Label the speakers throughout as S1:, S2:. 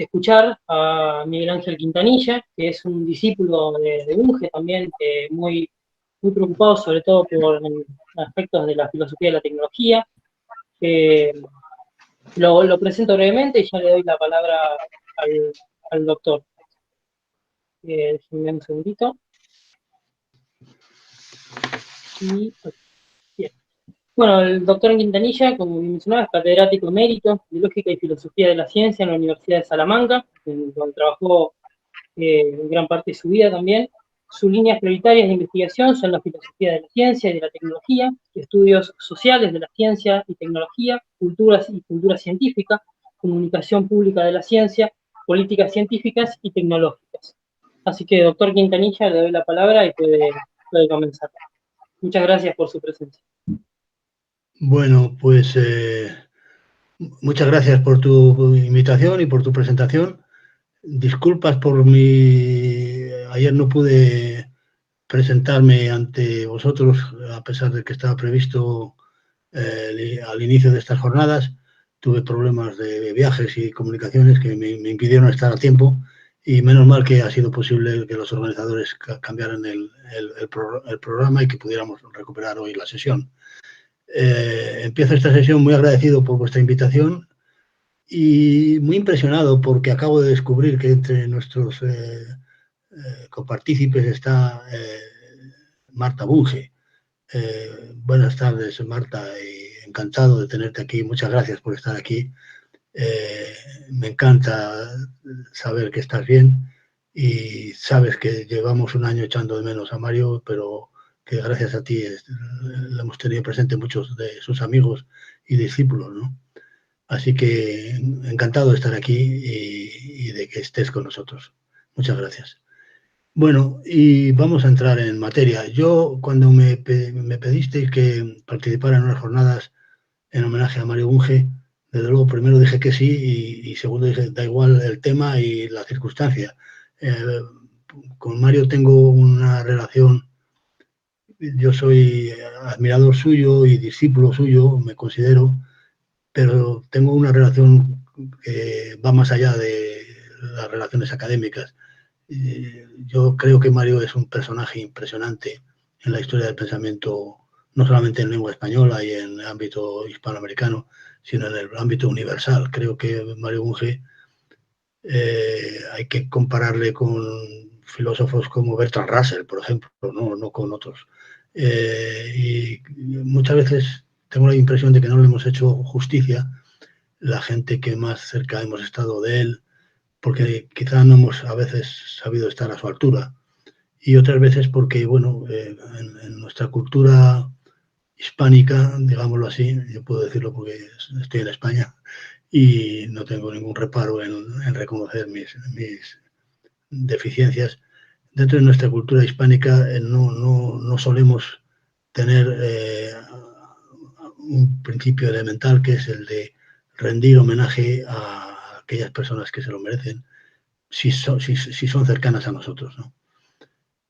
S1: escuchar a Miguel Ángel Quintanilla, que es un discípulo de Bunge también, muy preocupado sobre todo por aspectos de la filosofía de la tecnología. Lo presento brevemente y ya le doy la palabra al doctor. Déjenme un segundito. Y, bien. Bueno, el doctor Quintanilla, como mencionaba, es catedrático emérito de Lógica y Filosofía de la Ciencia en la Universidad de Salamanca, donde trabajó gran parte de su vida también. Sus líneas prioritarias de investigación son la filosofía de la ciencia y de la tecnología, estudios sociales de la ciencia y tecnología, cultura científica, comunicación pública de la ciencia, políticas científicas y tecnológicas. Así que, doctor Quintanilla, le doy la palabra y puede comenzar. Muchas gracias por su presencia.
S2: Bueno, pues muchas gracias por tu invitación y por tu presentación. Disculpas por ayer no pude presentarme ante vosotros, a pesar de que estaba previsto al inicio de estas jornadas. Tuve problemas de viajes y comunicaciones que me impidieron estar a tiempo, y menos mal que ha sido posible que los organizadores cambiaran el programa y que pudiéramos recuperar hoy la sesión. Empiezo esta sesión muy agradecido por vuestra invitación y muy impresionado porque acabo de descubrir que entre nuestros copartícipes está Marta Bunge. Buenas tardes, Marta, y encantado de tenerte aquí. Muchas gracias por estar aquí. Me encanta saber que estás bien y sabes que llevamos un año echando de menos a Mario, pero que gracias a ti lo hemos tenido presente muchos de sus amigos y discípulos, ¿no? Así que encantado de estar aquí y de que estés con nosotros. Muchas gracias. Bueno, y vamos a entrar en materia. Yo, cuando me pedisteis que participara en unas jornadas en homenaje a Mario Bunge, desde luego primero dije que sí y segundo dije, da igual el tema y la circunstancia. Con Mario tengo una relación, yo soy admirador suyo y discípulo suyo, me considero, pero tengo una relación que va más allá de las relaciones académicas. Yo creo que Mario es un personaje impresionante en la historia del pensamiento, no solamente en lengua española y en el ámbito hispanoamericano, sino en el ámbito universal. Creo que Mario Bunge hay que compararle con filósofos como Bertrand Russell, por ejemplo, no con otros. Y muchas veces tengo la impresión de que no le hemos hecho justicia, la gente que más cerca hemos estado de él, porque quizá no hemos a veces sabido estar a su altura, y otras veces porque, bueno, en nuestra cultura hispánica, digámoslo así, yo puedo decirlo porque estoy en España y no tengo ningún reparo en reconocer mis deficiencias. Dentro de nuestra cultura hispánica no solemos tener un principio elemental, que es el de rendir homenaje a aquellas personas que se lo merecen, si son cercanas a nosotros, ¿no?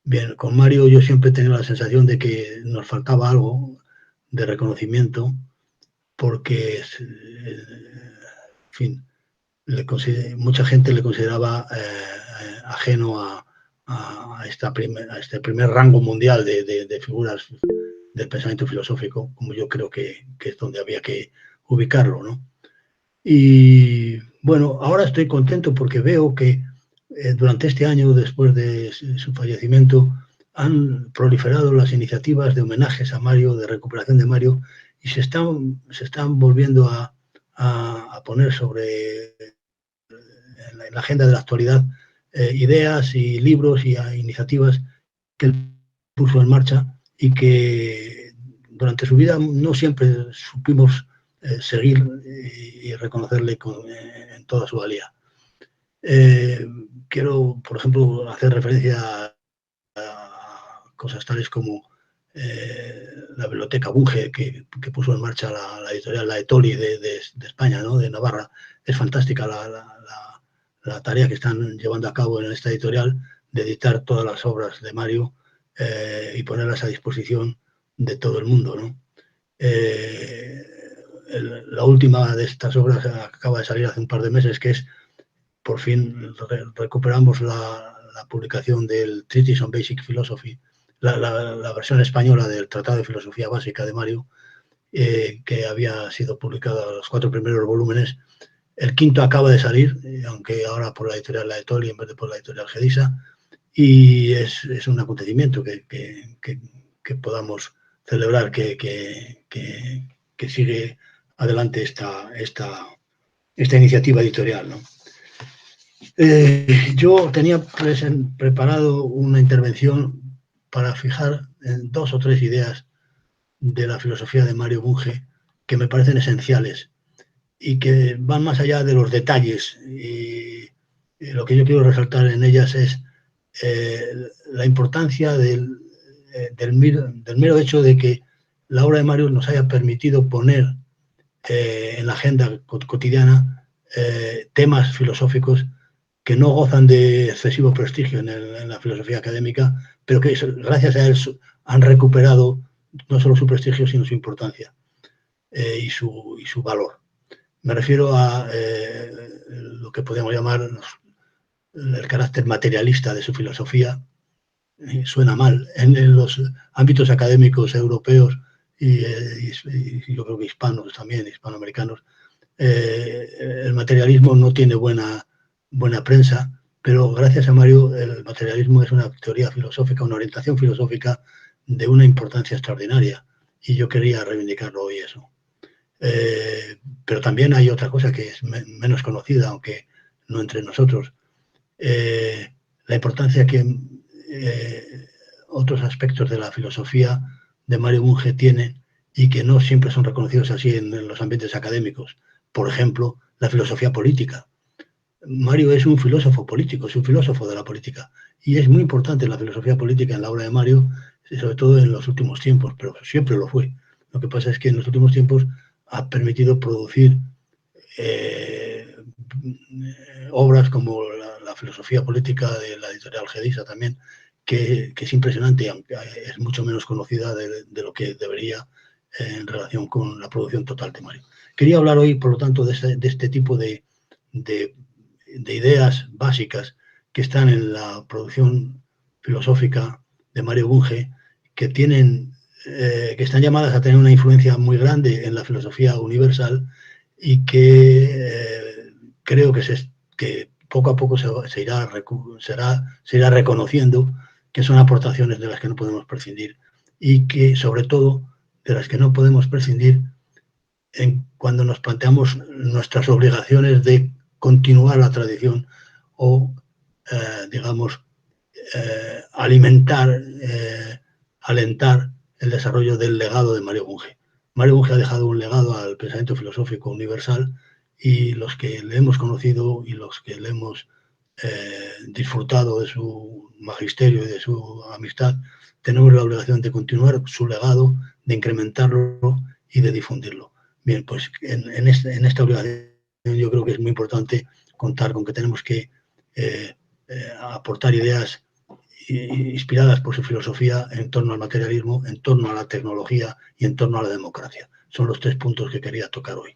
S2: Bien, con Mario yo siempre he tenido la sensación de que nos faltaba algo de reconocimiento, porque, en fin, mucha gente le consideraba ajeno a este primer rango mundial de figuras del pensamiento filosófico, como yo creo que es donde había que ubicarlo, ¿no? Y bueno, ahora estoy contento porque veo que durante este año, después de su fallecimiento, han proliferado las iniciativas de homenajes a Mario, de recuperación de Mario, y se están volviendo a poner sobre en la agenda de la actualidad ideas y libros y iniciativas que él puso en marcha y que durante su vida no siempre supimos seguir y reconocerle en toda su valía. Quiero, por ejemplo, hacer referencia a cosas tales como la biblioteca Bunge, que puso en marcha la editorial La Etoli de España, ¿no?, de Navarra. Es fantástica la tarea que están llevando a cabo en esta editorial de editar todas las obras de Mario y ponerlas a disposición de todo el mundo, ¿no? La última de estas obras acaba de salir hace un par de meses, que es por fin recuperamos la publicación del Treatise on Basic Philosophy, la versión española del Tratado de Filosofía Básica de Mario, que había sido publicada los 4 primeros volúmenes. El quinto acaba de salir, aunque ahora por la editorial La Etoli en vez de por la editorial Gedisa, y es un acontecimiento que podamos celebrar, que sigue adelante esta iniciativa editorial, ¿no? Yo tenía preparado una intervención para fijar en 2 o 3 ideas de la filosofía de Mario Bunge que me parecen esenciales y que van más allá de los detalles, y lo que yo quiero resaltar en ellas es la importancia del mero hecho de que la obra de Mario nos haya permitido poner en la agenda cotidiana temas filosóficos que no gozan de excesivo prestigio en la filosofía académica, pero que gracias a él han recuperado no solo su prestigio, sino su importancia y su valor. Me refiero a lo que podríamos llamar el carácter materialista de su filosofía. Suena mal en los ámbitos académicos europeos y yo creo que hispanos también, hispanoamericanos. El materialismo no tiene buena prensa, pero gracias a Mario el materialismo es una teoría filosófica, una orientación filosófica de una importancia extraordinaria, y yo quería reivindicarlo hoy eso. Pero también hay otra cosa que es menos conocida, aunque no entre nosotros, la importancia que otros aspectos de la filosofía de Mario Bunge tienen y que no siempre son reconocidos así en los ambientes académicos. Por ejemplo, la filosofía política. Mario es un filósofo político, es un filósofo de la política, y es muy importante la filosofía política en la obra de Mario, sobre todo en los últimos tiempos, pero siempre lo fue. Lo que pasa es que en los últimos tiempos ha permitido producir obras como la filosofía política de la editorial Gedisa también, que es impresionante, aunque es mucho menos conocida de lo que debería en relación con la producción total de Mario. Quería hablar hoy, por lo tanto, de este tipo de ideas básicas que están en la producción filosófica de Mario Bunge, que están llamadas a tener una influencia muy grande en la filosofía universal, y que creo que poco a poco se irá reconociendo que son aportaciones de las que no podemos prescindir, y que sobre todo de las que no podemos prescindir cuando nos planteamos nuestras obligaciones de continuar la tradición o, digamos, alimentar, alentar el desarrollo del legado de Mario Bunge. Mario Bunge ha dejado un legado al pensamiento filosófico universal, y los que le hemos conocido y los que le hemos disfrutado de su magisterio y de su amistad, tenemos la obligación de continuar su legado, de incrementarlo y de difundirlo. Bien, pues en esta obligación yo creo que es muy importante contar con que tenemos que aportar ideas inspiradas por su filosofía en torno al materialismo, en torno a la tecnología y en torno a la democracia. Son los 3 puntos que quería tocar hoy.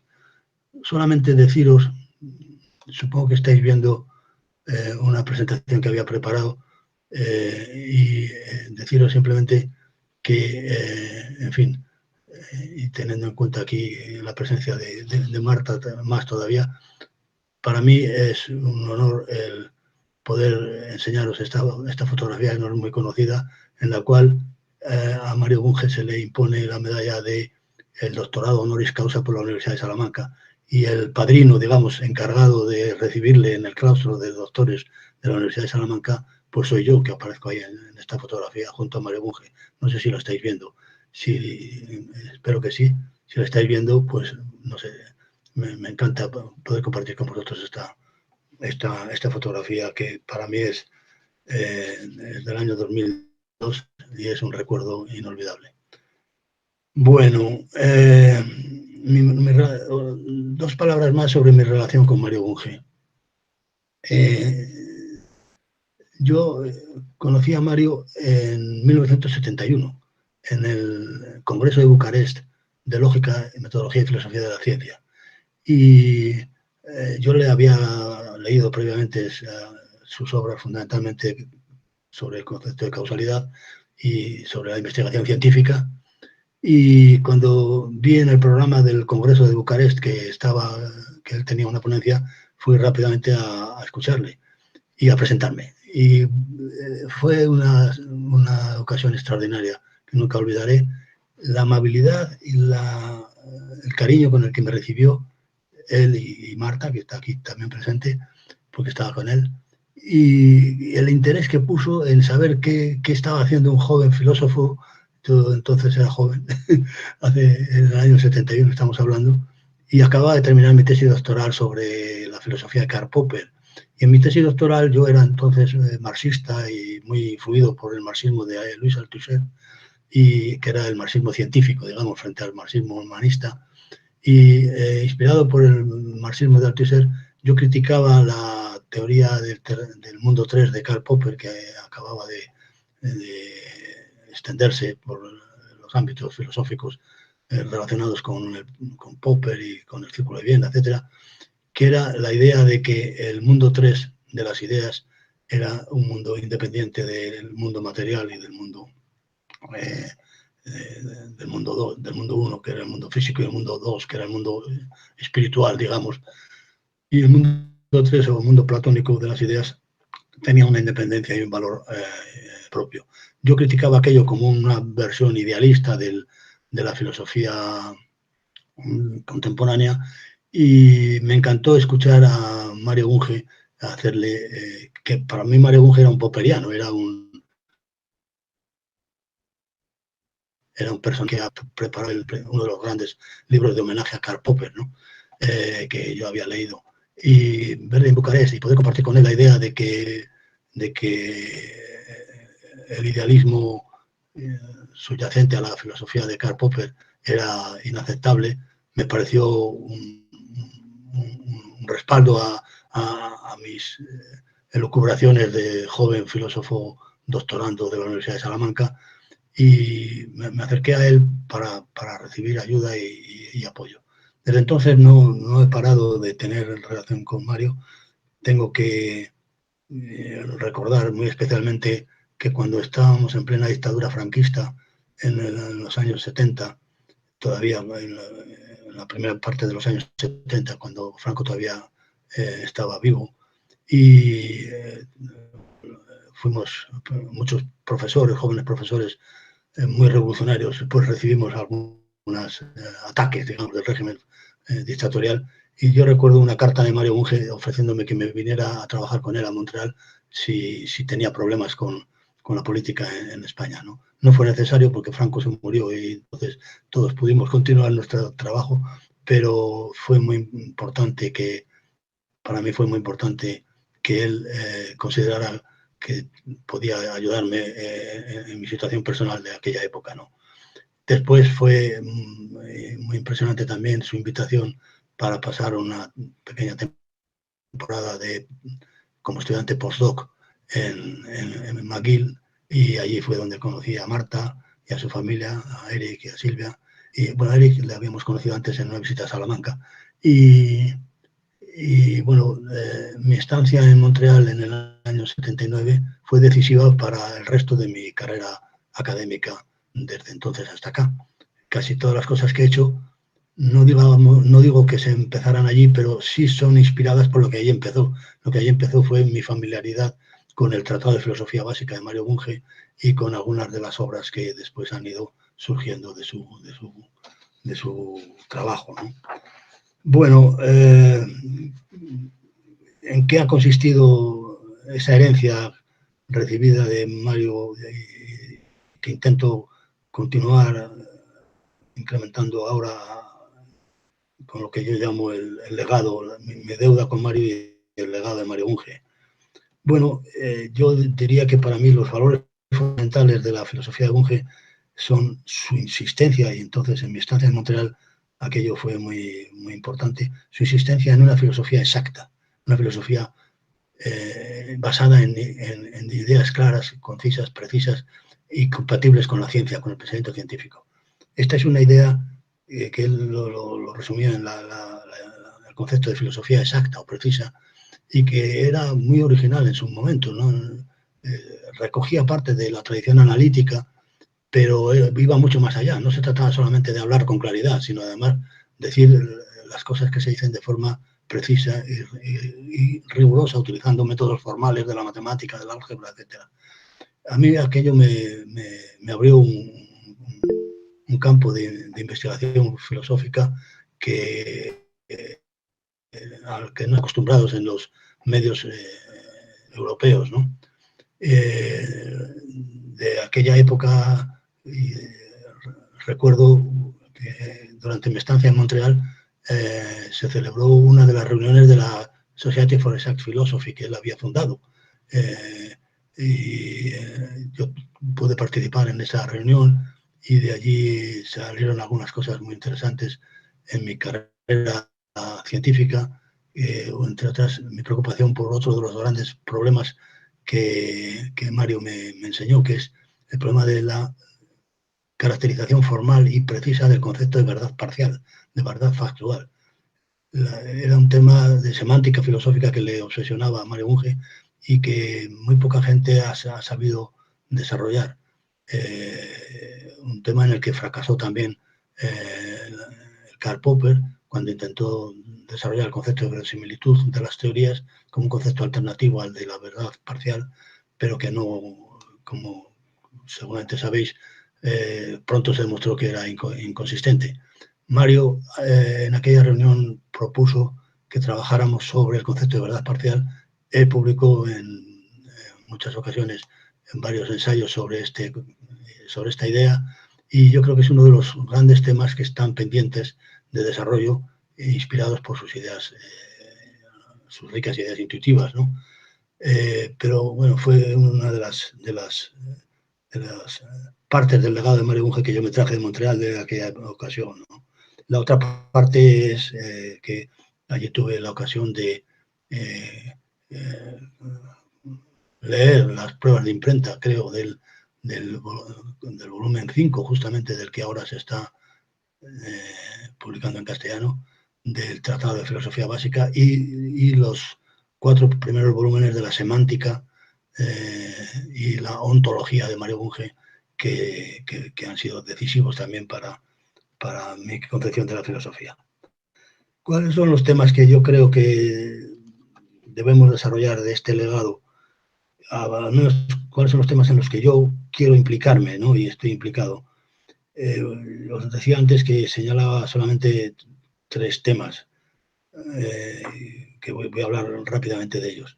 S2: Solamente deciros, supongo que estáis viendo una presentación que había preparado, y deciros simplemente que, en fin, y teniendo en cuenta aquí la presencia de Marta más todavía, para mí es un honor el poder enseñaros esta fotografía, que no es muy conocida, en la cual a Mario Bunge se le impone la medalla del doctorado honoris causa por la Universidad de Salamanca, y el padrino, digamos, encargado de recibirle en el claustro de doctores de la Universidad de Salamanca, pues soy yo, que aparezco ahí en esta fotografía junto a Mario Bunge. No sé si lo estáis viendo. Espero que sí. Si lo estáis viendo, pues no sé, me encanta poder compartir con vosotros esta fotografía, que para mí es del año 2002 y es un recuerdo inolvidable. Bueno, 2 palabras más sobre mi relación con Mario Bunge. Yo conocí a Mario en 1971, en el Congreso de Bucarest de Lógica, Metodología y Filosofía de la Ciencia. Y yo le había leído previamente sus obras fundamentalmente sobre el concepto de causalidad y sobre la investigación científica. Y cuando vi en el programa del Congreso de Bucarest que él tenía una ponencia, fui rápidamente a escucharle y a presentarme. Y fue una ocasión extraordinaria que nunca olvidaré. La amabilidad y el cariño con el que me recibió él y Marta, que está aquí también presente, porque estaba con él, y el interés que puso en saber qué estaba haciendo un joven filósofo. Yo entonces era joven, en el año 71 estamos hablando, y acababa de terminar mi tesis doctoral sobre la filosofía de Karl Popper. Y en mi tesis doctoral yo era entonces marxista y muy influido por el marxismo de Louis Althusser, y que era el marxismo científico, digamos, frente al marxismo humanista. Y inspirado por el marxismo de Althusser, yo criticaba la teoría del mundo 3 de Karl Popper, que acababa de extenderse por los ámbitos filosóficos relacionados con Popper y con el Círculo de Viena, etcétera, que era la idea de que el mundo 3 de las ideas era un mundo independiente del mundo material y del mundo del mundo 1, que era el mundo físico, y el mundo 2, que era el mundo espiritual, digamos. Y el mundo 3, o el mundo platónico de las ideas, tenía una independencia y un valor propio. Yo criticaba aquello como una versión idealista de la filosofía contemporánea, y me encantó escuchar a Mario Bunge hacerle, que para mí Mario Bunge era un popperiano, era un personaje que ha preparado uno de los grandes libros de homenaje a Karl Popper, ¿no? Que yo había leído. Y verle en Bucarest y poder compartir con él la idea de que el idealismo subyacente a la filosofía de Karl Popper era inaceptable, me pareció un respaldo a mis elucubraciones de joven filósofo doctorando de la Universidad de Salamanca, y me acerqué a él para recibir ayuda y apoyo. Desde entonces no he parado de tener relación con Mario. Tengo que recordar muy especialmente que cuando estábamos en plena dictadura franquista, en los años 70, todavía en la primera parte de los años 70, cuando Franco todavía estaba vivo, y fuimos muchos profesores, jóvenes profesores muy revolucionarios, pues recibimos algunos ataques, digamos, del régimen dictatorial. Y yo recuerdo una carta de Mario Bunge ofreciéndome que me viniera a trabajar con él a Montreal si tenía problemas con la política en España, ¿no? No fue necesario porque Franco se murió y entonces todos pudimos continuar nuestro trabajo, pero fue muy importante para mí fue muy importante que él considerara que podía ayudarme en mi situación personal de aquella época, ¿no? Después fue muy impresionante también su invitación para pasar una pequeña temporada como estudiante postdoc en McGill, y allí fue donde conocí a Marta y a su familia, a Eric y a Silvia. Y bueno, a Eric le habíamos conocido antes en una visita a Salamanca. Y bueno, mi estancia en Montreal en el año 79 fue decisiva para el resto de mi carrera académica desde entonces hasta acá. Casi todas las cosas que he hecho, no digo que se empezaran allí, pero sí son inspiradas por lo que allí empezó. Lo que allí empezó fue mi familiaridad con el Tratado de Filosofía Básica de Mario Bunge y con algunas de las obras que después han ido surgiendo de su trabajo, ¿no? Bueno, ¿en qué ha consistido esa herencia recibida de Mario, que intento continuar incrementando ahora con lo que yo llamo el legado, mi deuda con Mario y el legado de Mario Bunge? Bueno, yo diría que para mí los valores fundamentales de la filosofía de Bunge son su insistencia, y entonces en mi estancia en Montreal aquello fue muy, muy importante, su insistencia en una filosofía exacta, una filosofía basada en ideas claras, concisas, precisas y compatibles con la ciencia, con el pensamiento científico. Esta es una idea que él lo resumía en el concepto de filosofía exacta o precisa, y que era muy original en su momento, ¿no? Recogía parte de la tradición analítica, pero iba mucho más allá. No se trataba solamente de hablar con claridad, sino además decir las cosas que se dicen de forma precisa y rigurosa, utilizando métodos formales de la matemática, del álgebra, etc. A mí aquello me abrió un campo de investigación filosófica al que no acostumbrados en los medios europeos, ¿no? De aquella época, recuerdo que durante mi estancia en Montreal se celebró una de las reuniones de la Society for Exact Philosophy que él había fundado. Yo pude participar en esa reunión y de allí salieron algunas cosas muy interesantes en mi carrera científica, entre otras mi preocupación por otro de los grandes problemas que Mario me enseñó, que es el problema de la caracterización formal y precisa del concepto de verdad parcial, de verdad factual. Era un tema de semántica filosófica que le obsesionaba a Mario Bunge y que muy poca gente ha sabido desarrollar. Un tema en el que fracasó también Karl Popper cuando intentó desarrollar el concepto de verosimilitud de las teorías como un concepto alternativo al de la verdad parcial, pero que no, como seguramente sabéis, pronto se demostró que era inconsistente. Mario en aquella reunión propuso que trabajáramos sobre el concepto de verdad parcial. Él publicó en muchas ocasiones en varios ensayos sobre esta idea, y yo creo que es uno de los grandes temas que están pendientes de desarrollo, inspirados por sus ideas, sus ricas ideas intuitivas, ¿no? Pero bueno, fue una de las partes del legado de Mario Bunge que yo me traje de Montreal de aquella ocasión, ¿no? La otra parte es que allí tuve la ocasión de leer las pruebas de imprenta, creo, del volumen 5, justamente del que ahora se está publicando en castellano, del Tratado de Filosofía Básica, y los 4 primeros volúmenes de la semántica y la ontología de Mario Bunge, que han sido decisivos también para mi concepción de la filosofía. ¿Cuáles son los temas que yo creo que debemos desarrollar de este legado? Al menos, ¿cuáles son los temas en los que yo quiero implicarme, ¿no? Y estoy implicado? Os decía antes que señalaba solamente 3 temas, que voy a hablar rápidamente de ellos.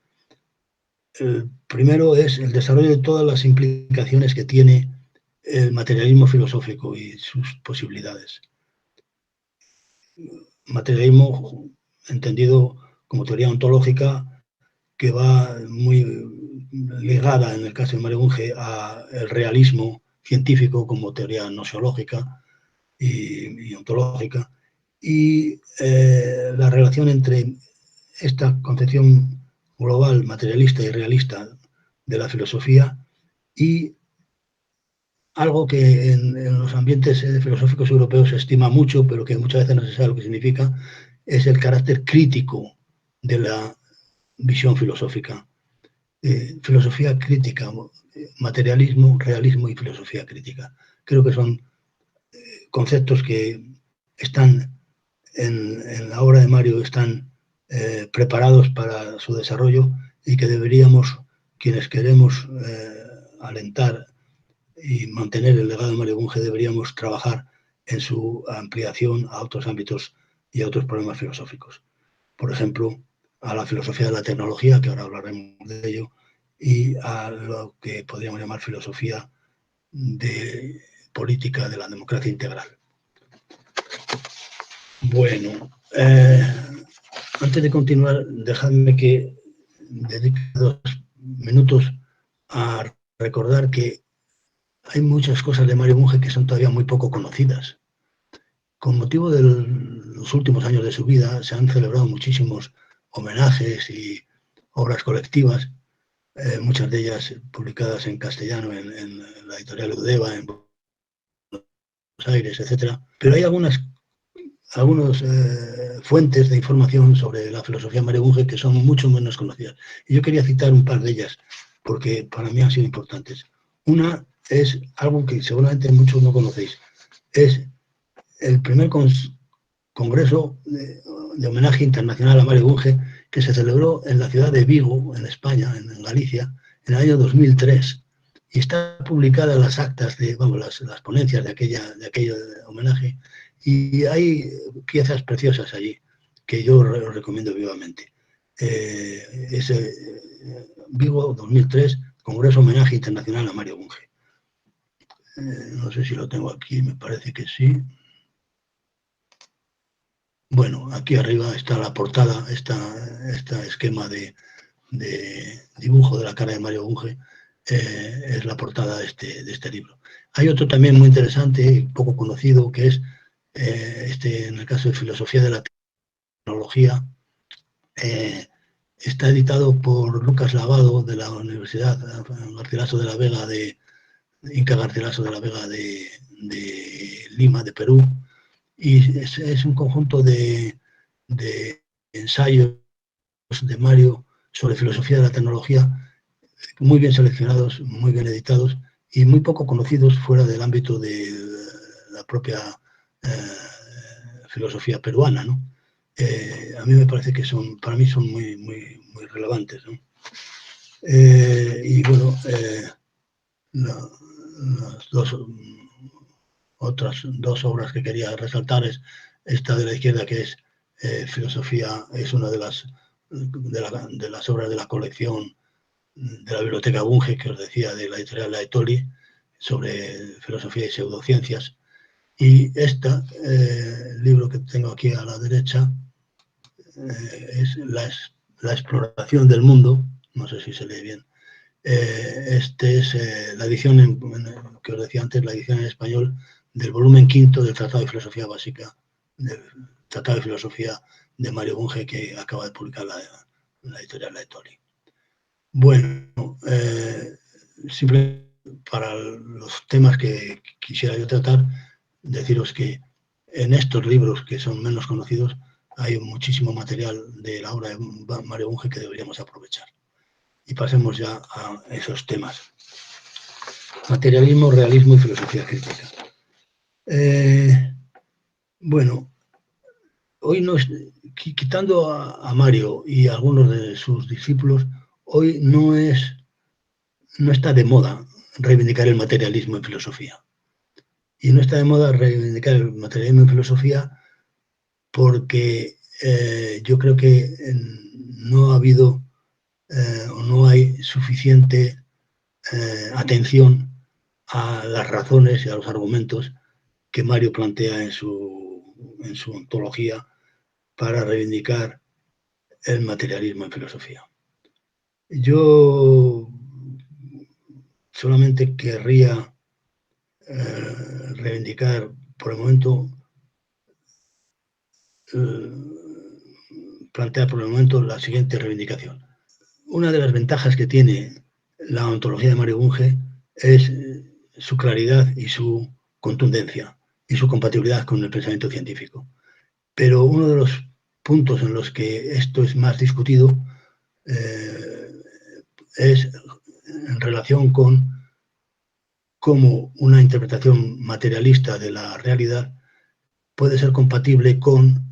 S2: El primero es el desarrollo de todas las implicaciones que tiene el materialismo filosófico y sus posibilidades. Materialismo entendido como teoría ontológica, que va muy ligada, en el caso de Mario Bunge, al realismo científico como teoría gnoseológica y ontológica, y la relación entre esta concepción global, materialista y realista de la filosofía y algo que en los ambientes filosóficos europeos se estima mucho, pero que muchas veces no se sabe lo que significa, es el carácter crítico de la visión filosófica. Filosofía crítica, materialismo, realismo y filosofía crítica. Creo que son conceptos que están en la obra de Mario, están preparados para su desarrollo, y que deberíamos, quienes queremos alentar y mantener el legado de Mario Bunge, deberíamos trabajar en su ampliación a otros ámbitos y a otros problemas filosóficos. Por ejemplo, a la filosofía de la tecnología, que ahora hablaremos de ello, y a lo que podríamos llamar filosofía de política de la democracia integral. Bueno, antes de continuar, dejadme que dedique 2 minutos a recordar que hay muchas cosas de Mario Bunge que son todavía muy poco conocidas. Con motivo de los últimos años de su vida se han celebrado muchísimos homenajes y obras colectivas, muchas de ellas publicadas en castellano en la editorial Eudeva, en Buenos Aires, etc. Pero hay algunas algunas fuentes de información sobre la filosofía de Mario Bunge que son mucho menos conocidas. Y yo quería citar un par de ellas, porque para mí han sido importantes. Una es algo que seguramente muchos no conocéis. Es el primer congreso de homenaje internacional a Mario Bunge que se celebró en la ciudad de Vigo, en España, en Galicia, en el año 2003. Y está publicada en las actas de, vamos, las ponencias de aquello homenaje. Y hay piezas preciosas allí que yo os recomiendo vivamente. Ese Vigo 2003, Congreso Homenaje Internacional a Mario Bunge. No sé si lo tengo aquí, me parece que sí. Bueno, aquí arriba está la portada, este esquema de dibujo de la cara de Mario Bunge, es la portada de este libro. Hay otro también muy interesante, poco conocido, que es, en el caso de Filosofía de la Tecnología, está editado por Lucas Lavado de la Universidad Garcilaso de la Vega Inca Garcilaso de la Vega de Lima, de Perú, y es un conjunto de ensayos de Mario sobre filosofía de la tecnología, muy bien seleccionados, muy bien editados y muy poco conocidos fuera del ámbito de la propia filosofía peruana, ¿no? A mí me parece que para mí son muy relevantes, ¿no? Y bueno, las otras dos obras que quería resaltar es esta de la izquierda, que es Filosofía, es una de las obras de la colección de la Biblioteca Bunge, que os decía, de la editorial La Etoli, sobre filosofía y pseudociencias. Y el libro que tengo aquí a la derecha, es la exploración del mundo, no sé si se lee bien. Este es la edición, que os decía antes, la edición en español del volumen quinto del Tratado de Filosofía Básica, del Tratado de Filosofía de Mario Bunge, que acaba de publicar la editorial La Etoli. Bueno, simplemente para los temas que quisiera yo tratar, deciros que en estos libros que son menos conocidos hay muchísimo material de la obra de Mario Bunge que deberíamos aprovechar. Y pasemos ya a esos temas. Materialismo, realismo y filosofía crítica. Bueno, hoy quitando a Mario y a algunos de sus discípulos, hoy no está de moda reivindicar el materialismo en filosofía. Y no está de moda reivindicar el materialismo en filosofía porque yo creo que no ha habido o no hay suficiente atención a las razones y a los argumentos que Mario plantea en su ontología para reivindicar el materialismo en filosofía. Yo solamente querría reivindicar por el momento, plantear por el momento la siguiente reivindicación. Una de las ventajas que tiene la ontología de Mario Bunge es su claridad y su contundencia y su compatibilidad con el pensamiento científico. Pero uno de los puntos en los que esto es más discutido es en relación con cómo una interpretación materialista de la realidad puede ser compatible con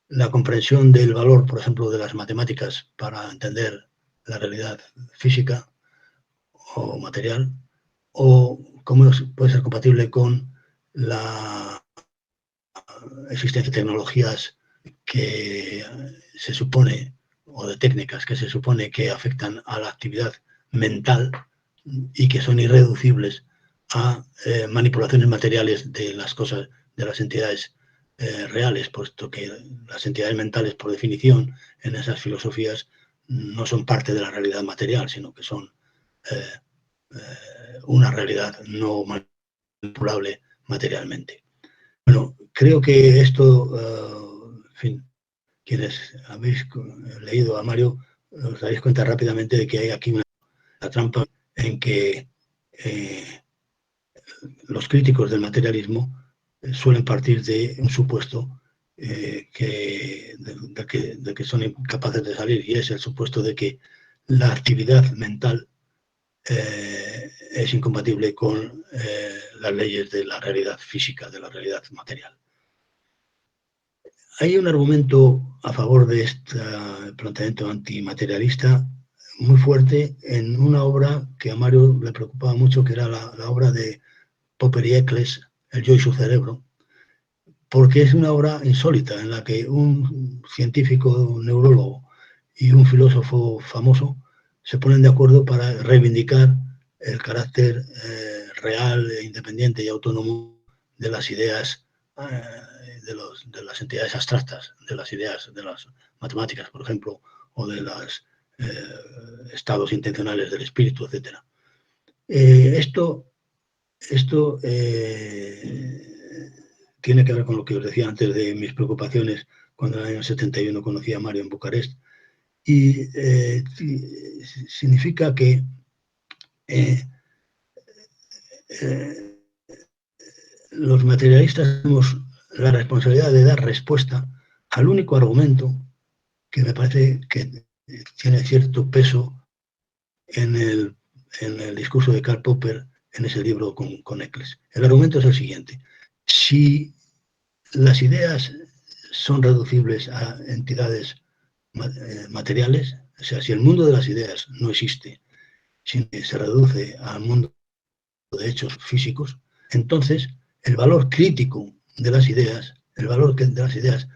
S2: la comprensión del valor, por ejemplo, de las matemáticas para entender la realidad física o material, o cómo puede ser compatible con la existencia de tecnologías que se supone, o de técnicas que se supone que afectan a la actividad mental y que son irreducibles a manipulaciones materiales de las cosas, de las entidades reales, puesto que las entidades mentales, por definición, en esas filosofías no son parte de la realidad material, sino que son una realidad no manipulable materialmente. Bueno, creo que esto, en fin, quienes habéis leído a Mario, os daréis cuenta rápidamente de que hay aquí una trampa en que los críticos del materialismo suelen partir de un supuesto de que son incapaces de salir, y es el supuesto de que la actividad mental es incompatible con las leyes de la realidad física, de la realidad material. Hay un argumento a favor de este planteamiento antimaterialista muy fuerte en una obra que a Mario le preocupaba mucho, que era la obra de Popper y Eccles, El yo y su cerebro, porque es una obra insólita en la que un científico, un neurólogo y un filósofo famoso se ponen de acuerdo para reivindicar el carácter real, independiente y autónomo de las ideas, de las entidades abstractas, de las ideas de las matemáticas, por ejemplo, o de los estados intencionales del espíritu, etc. Esto tiene que ver con lo que os decía antes de mis preocupaciones cuando en el año 71 conocí a Mario en Bucarest, y significa que los materialistas tenemos la responsabilidad de dar respuesta al único argumento que me parece que tiene cierto peso en el discurso de Karl Popper en ese libro con Eccles. El argumento es el siguiente: si las ideas son reducibles a entidades materiales, o sea, si el mundo de las ideas no existe, sino que se reduce al mundo de hechos físicos, entonces el valor crítico de las ideas, el valor de las ideas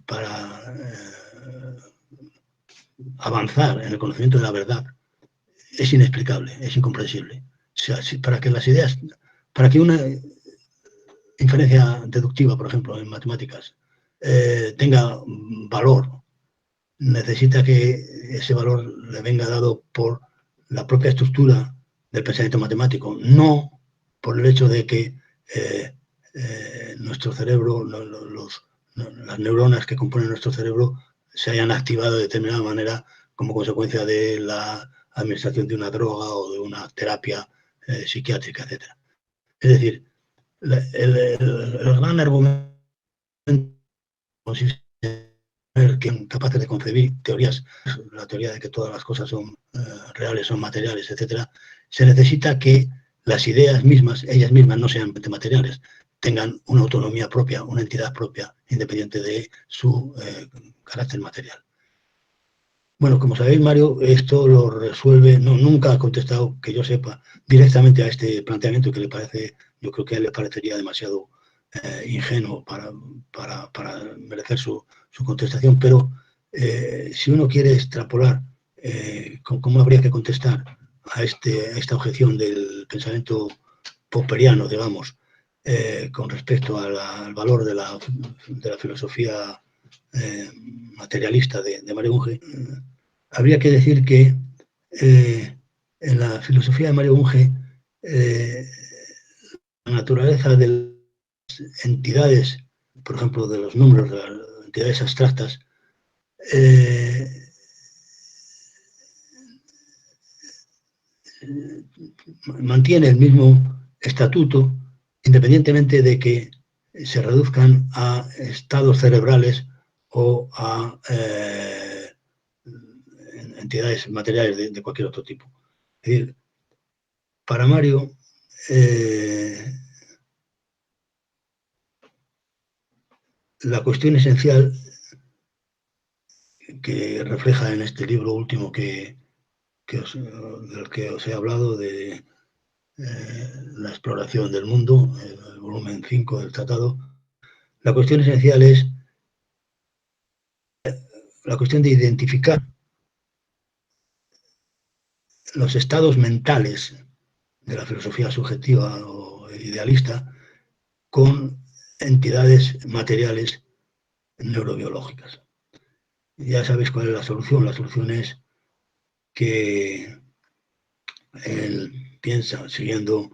S2: para avanzar en el conocimiento de la verdad es inexplicable, es incomprensible. O sea, para que las ideas, para que una inferencia deductiva, por ejemplo, en matemáticas, tenga valor, necesita que ese valor le venga dado por la propia estructura del pensamiento matemático, no por el hecho de que nuestro cerebro, las neuronas que componen nuestro cerebro se hayan activado de determinada manera como consecuencia de la administración de una droga o de una terapia psiquiátrica, etc. Es decir, el gran argumento consiste en que capaces de concebir teorías, la teoría de que todas las cosas son reales, son materiales, etc., se necesita que las ideas mismas, ellas mismas no sean materiales, tengan una autonomía propia, una entidad propia, independiente de su carácter material. Bueno, como sabéis, Mario, esto lo resuelve, nunca ha contestado, que yo sepa, directamente a este planteamiento que le parece, yo creo que a él le parecería demasiado ingenuo para merecer su contestación, pero si uno quiere extrapolar cómo habría que contestar a esta objeción del pensamiento popperiano, digamos, con respecto al valor de la filosofía materialista de Mario Bunge, habría que decir que en la filosofía de Mario Bunge la naturaleza de las entidades, por ejemplo, de los números, de las entidades abstractas, mantiene el mismo estatuto independientemente de que se reduzcan a estados cerebrales o a entidades materiales de cualquier otro tipo. Es decir, para Mario, la cuestión esencial que refleja en este libro último del que os he hablado, de la exploración del mundo, el volumen 5 del tratado, la cuestión esencial es la cuestión de identificar los estados mentales de la filosofía subjetiva o idealista con entidades materiales neurobiológicas. Ya sabéis cuál es la solución. La solución es que él piensa, siguiendo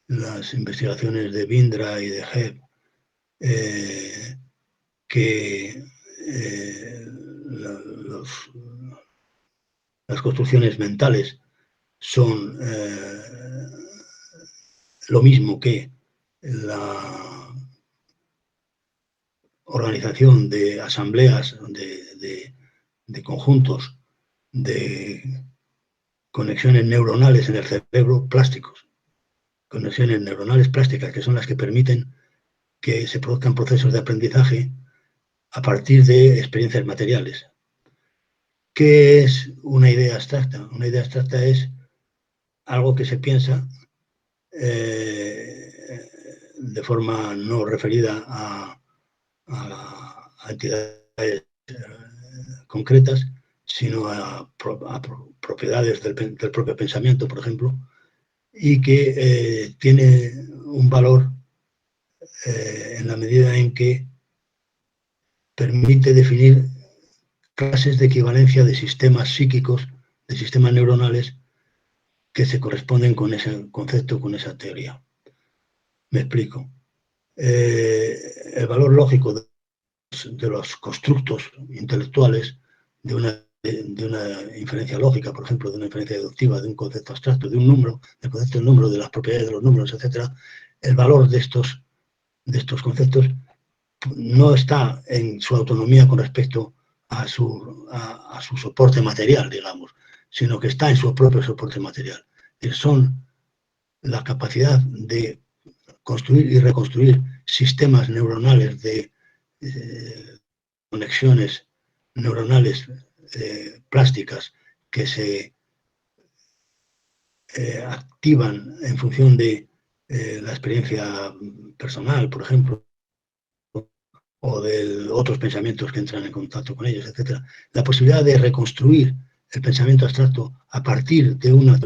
S2: las investigaciones de Bindra y de Hebb, que las construcciones mentales son lo mismo que organización de asambleas, de conjuntos, de conexiones neuronales en el cerebro plásticos, conexiones neuronales plásticas, que son las que permiten que se produzcan procesos de aprendizaje a partir de experiencias materiales. ¿Qué es una idea abstracta? Una idea abstracta es algo que se piensa de forma no referida a entidades concretas, sino a propiedades del propio pensamiento, por ejemplo, y que tiene un valor en la medida en que permite definir clases de equivalencia de sistemas psíquicos, de sistemas neuronales, que se corresponden con ese concepto, con esa teoría. Me explico. El valor lógico de los constructos intelectuales, de una inferencia lógica, por ejemplo, de una inferencia deductiva, de un concepto abstracto, de un número, del concepto del número, de las propiedades de los números, etc., el valor de estos conceptos no está en su autonomía con respecto a su soporte material, digamos, sino que está en su propio soporte material. Son la capacidad de construir y reconstruir sistemas neuronales de conexiones neuronales plásticas que se activan en función de la experiencia personal, por ejemplo, o de otros pensamientos que entran en contacto con ellos, etc. La posibilidad de reconstruir el pensamiento abstracto a partir de una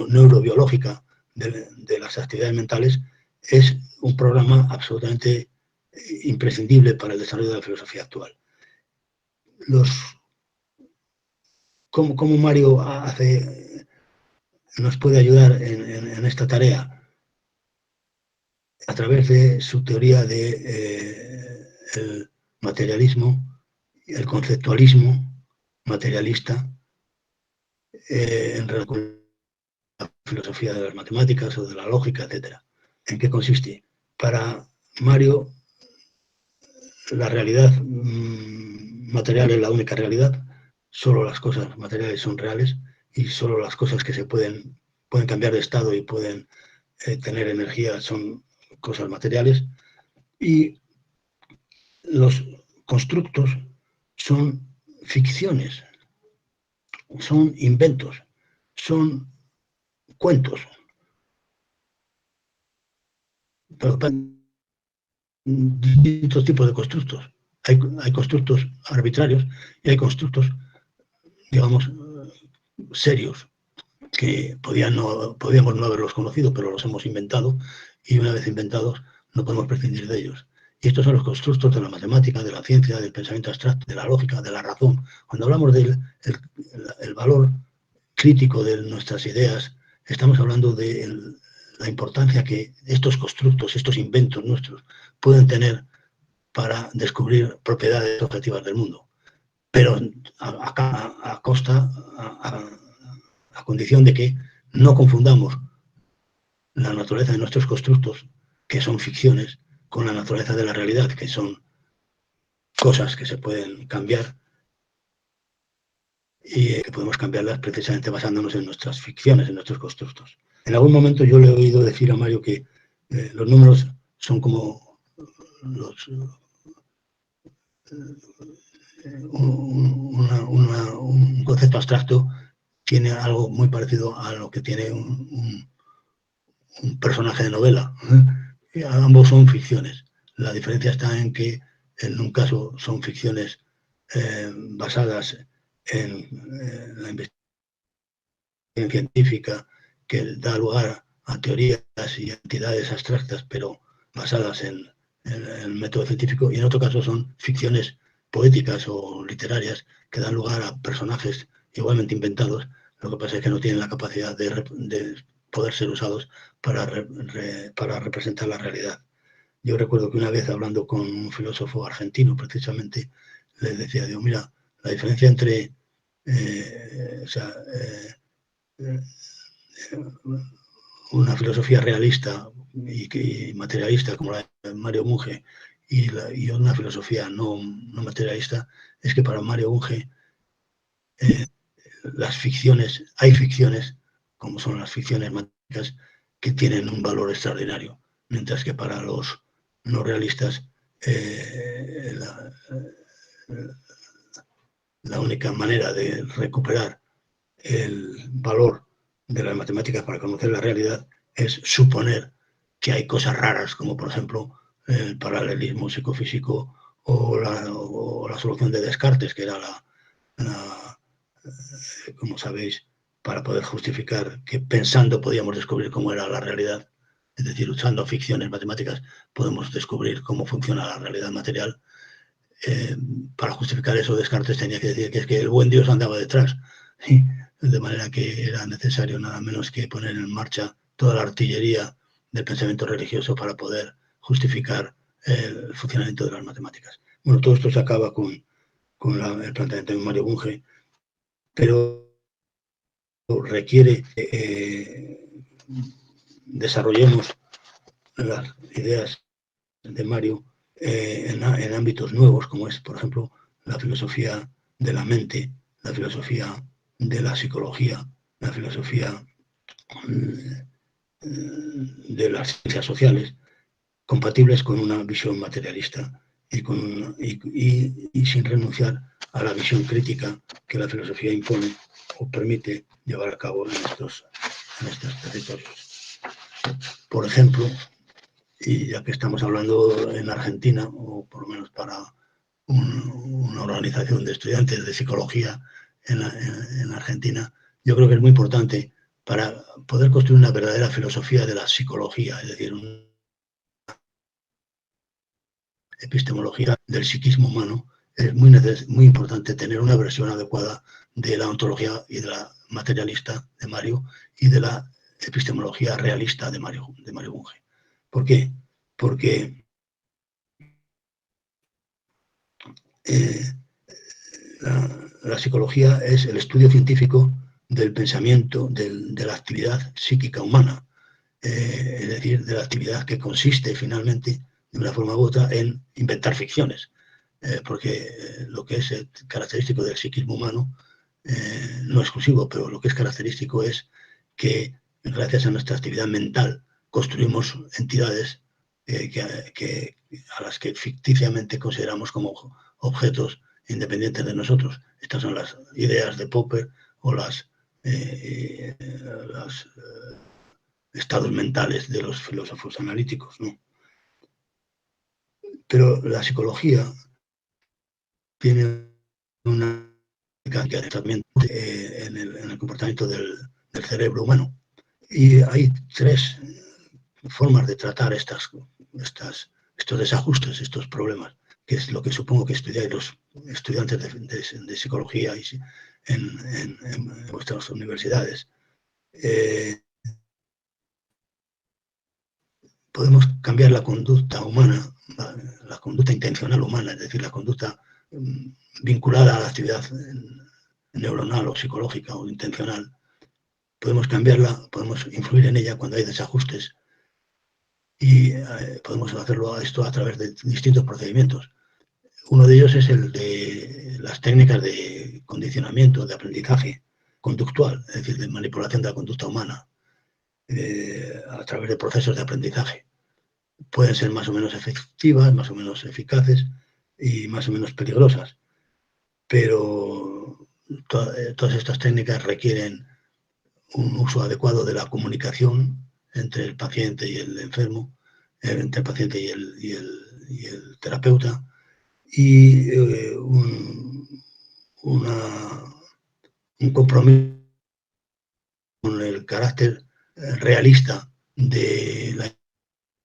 S2: neurobiológica de las actividades mentales es un programa absolutamente imprescindible para el desarrollo de la filosofía actual. ¿Cómo Mario nos puede ayudar en esta tarea? A través de su teoría del materialismo, el conceptualismo materialista, en relación con la filosofía de las matemáticas o de la lógica, etc. ¿En qué consiste? Para Mario, la realidad material es la única realidad, solo las cosas materiales son reales y solo las cosas que se pueden cambiar de estado y pueden tener energía son cosas materiales, y los constructos son ficciones, son inventos, son cuentos. Pero distintos tipos de constructos. Hay constructos arbitrarios y hay constructos, digamos, serios, que podíamos no haberlos conocido, pero los hemos inventado, y una vez inventados no podemos prescindir de ellos. Y estos son los constructos de la matemática, de la ciencia, del pensamiento abstracto, de la lógica, de la razón. Cuando hablamos del valor crítico de nuestras ideas, estamos hablando de la importancia que estos constructos, estos inventos nuestros, pueden tener para descubrir propiedades objetivas del mundo. Pero a costa, a condición de que no confundamos la naturaleza de nuestros constructos, que son ficciones, con la naturaleza de la realidad, que son cosas que se pueden cambiar y que podemos cambiarlas precisamente basándonos en nuestras ficciones, en nuestros constructos. En algún momento yo le he oído decir a Mario que los números son como un concepto abstracto tiene algo muy parecido a lo que tiene un personaje de novela. Ambos son ficciones. La diferencia está en que en un caso son ficciones basadas en la investigación científica que da lugar a teorías y entidades abstractas, pero basadas en el método científico, y en otro caso son ficciones poéticas o literarias que dan lugar a personajes igualmente inventados. Lo que pasa es que no tienen la capacidad de poder ser usados para representar la realidad. Yo recuerdo que una vez, hablando con un filósofo argentino, precisamente, le decía, digo, mira, la diferencia entre una filosofía realista y materialista como la de Mario Bunge y una filosofía no materialista, es que para Mario Bunge hay ficciones, como son las ficciones matemáticas, que tienen un valor extraordinario, mientras que para los no realistas la única manera de recuperar el valor de las matemáticas para conocer la realidad es suponer que hay cosas raras, como por ejemplo el paralelismo psicofísico o la solución de Descartes, que era como sabéis, para poder justificar que pensando podíamos descubrir cómo era la realidad, es decir, usando ficciones matemáticas podemos descubrir cómo funciona la realidad material. Para justificar eso, Descartes tenía que decir que es que el buen Dios andaba detrás, ¿sí? De manera que era necesario nada menos que poner en marcha toda la artillería del pensamiento religioso para poder justificar el funcionamiento de las matemáticas. Bueno, todo esto se acaba con el planteamiento de Mario Bunge, pero requiere que desarrollemos las ideas de Mario en ámbitos nuevos, como es, por ejemplo, la filosofía de la mente, la filosofía de la psicología, la filosofía de las ciencias sociales, compatibles con una visión materialista y sin renunciar a la visión crítica que la filosofía impone o permite llevar a cabo en estos territorios. Por ejemplo, y ya que estamos hablando en Argentina, o por lo menos para una organización de estudiantes de psicología en Argentina, yo creo que es muy importante para poder construir una verdadera filosofía de la psicología, es decir, una epistemología del psiquismo humano. Es muy importante tener una versión adecuada de la ontología y de la materialista de Mario y de la epistemología realista de Mario Bunge. ¿Por qué? Porque la psicología es el estudio científico del pensamiento, de la actividad psíquica humana, es decir, de la actividad que consiste finalmente, de una forma u otra, en inventar ficciones, porque lo que es característico del psiquismo humano, no exclusivo, pero lo que es característico es que gracias a nuestra actividad mental construimos entidades a las que ficticiamente consideramos como objetos independientes de nosotros. Estas son las ideas de Popper o los estados mentales de los filósofos analíticos, ¿no? Pero la psicología tiene una tratamiento en el comportamiento del cerebro humano. Y hay tres formas de tratar estos desajustes, estos problemas, que es lo que supongo que estudiáis los estudiantes de psicología en vuestras universidades. Podemos cambiar la conducta humana, la conducta intencional humana, es decir, la conducta vinculada a la actividad neuronal o psicológica o intencional. Podemos cambiarla, podemos influir en ella cuando hay desajustes y podemos hacerlo esto a través de distintos procedimientos. Uno de ellos es el de las técnicas de condicionamiento, de aprendizaje conductual, es decir, de manipulación de la conducta humana a través de procesos de aprendizaje. Pueden ser más o menos efectivas, más o menos eficaces y más o menos peligrosas, pero todas estas técnicas requieren un uso adecuado de la comunicación entre el paciente y el enfermo, entre el paciente y el terapeuta, y un compromiso con el carácter realista de la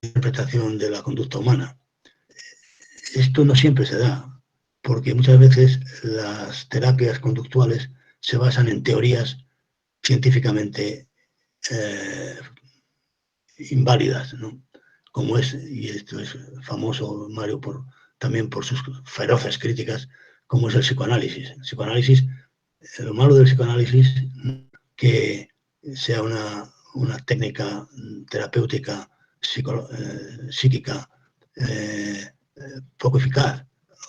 S2: interpretación de la conducta humana. Esto no siempre se da, porque muchas veces las terapias conductuales se basan en teorías científicamente inválidas, ¿no? Como es, y esto es famoso, Mario, también por sus feroces críticas, como es el psicoanálisis. El psicoanálisis, lo malo del psicoanálisis, que sea una técnica terapéutica psíquica poco eficaz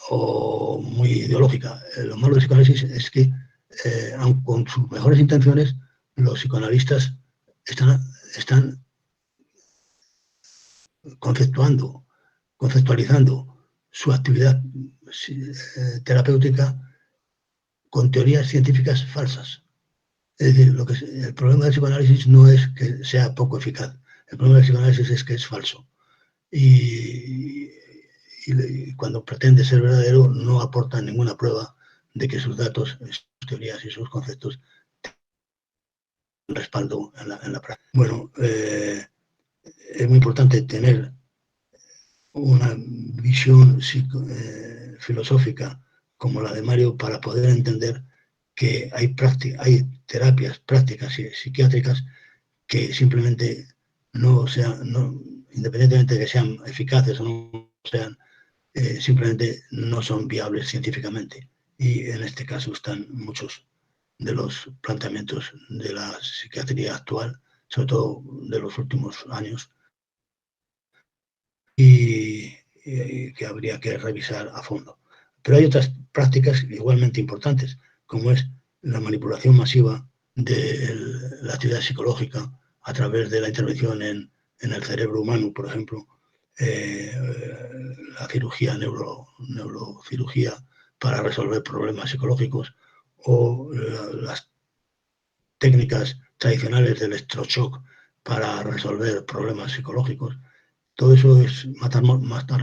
S2: o muy ideológica. Lo malo del psicoanálisis es que, aun con sus mejores intenciones, los psicoanalistas están conceptualizando su actividad terapéutica con teorías científicas falsas. Es decir, el problema del psicoanálisis no es que sea poco eficaz, el problema del psicoanálisis es que es falso. Y cuando pretende ser verdadero no aporta ninguna prueba de que sus datos, sus teorías y sus conceptos tengan respaldo en la práctica. Bueno, es muy importante tener una visión filosófica como la de Mario para poder entender que hay terapias prácticas psiquiátricas que simplemente independientemente de que sean eficaces o no sean, simplemente no son viables científicamente. Y en este caso están muchos de los planteamientos de la psiquiatría actual, sobre todo de los últimos años, y que habría que revisar a fondo. Pero hay otras prácticas igualmente importantes, como es la manipulación masiva de la actividad psicológica a través de la intervención en el cerebro humano, por ejemplo, la cirugía, neurocirugía para resolver problemas psicológicos, o las técnicas tradicionales del electroshock para resolver problemas psicológicos. Todo eso es matar